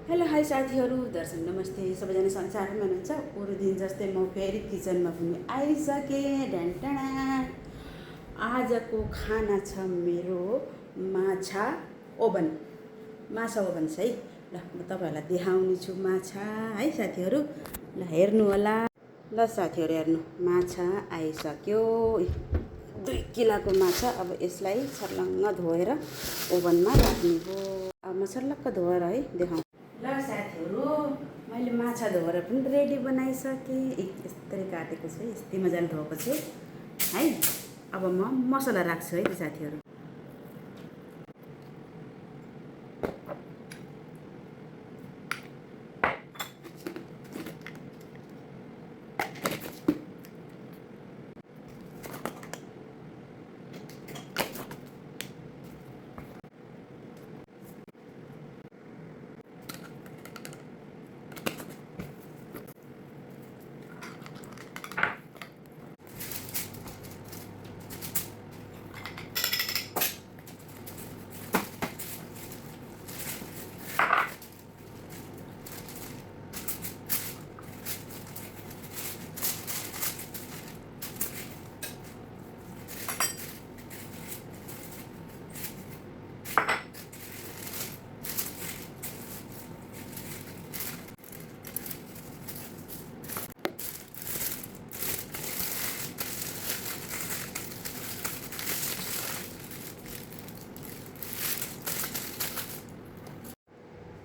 Hello hi साथीहरू, दर्शक नमस्ते। सबैजना संसारमा हुनुहुन्छ। अरू दिन जस्तै म फेरि किचनमा पनि आइसकेँ। ढ्यान्टाडा आजको खाना छ मेरो माछा ओभन। माछा ओभन छ है। ल म तपाईँहरूलाई देखाउने छु माछा है साथीहरू। ल हेर्नु होला। ल साथीहरू हेर्नु, माछा आइसक्यो। 2 किलोको माछा। अब यसलाई छर्लङ्ग धोएर ओभनमा राख्नु हो। अब म छर्लक्क धोएर है देखाउँ। ल साथीहरू, मैले माछा धोएर पनि रेडी बनाइसकेँ। यस्तरी काटेको छु, यस्तै मजाले धोएको छु है। अब म मसला राख्छु है साथीहरू।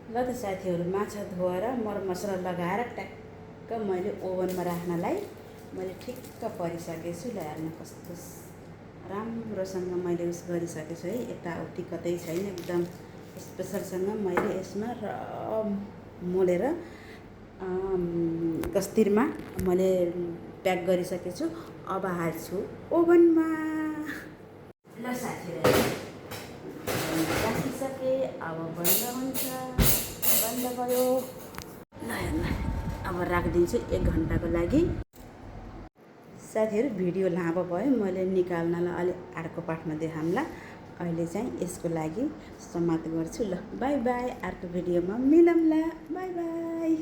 ल त साथीहरू, माछा धोएर मरमसला लगाएर ट्याक्क मैले ओभनमा राख्नलाई मैले ठिक्क परिसकेको छु। ल हेर्नु कस्तो राम्रोसँग मैले उस गरिसकेको छु है। यताउति कतै छैन, एकदम स्पेसलसँग मैले यसमा मोलेर कस्तिरमा मैले प्याक गरिसकेको छु। अब हाल्छु ओभनमा। ल साथीहरू राखिसकेँ। अब बन्द हुन्छ। बन्द भयो। ल हेर्नु, अब राखिदिन्छु 1 घन्टाको लागि। साथीहरू भिडियो लामो भयो, मैले निकाल्नलाई अलिक अर्को पाठमा देखाउँला। अहिले चाहिँ यसको लागि समाप्त गर्छु। ल बाई बाई। अर्को भिडियोमा मिलौँला। By by.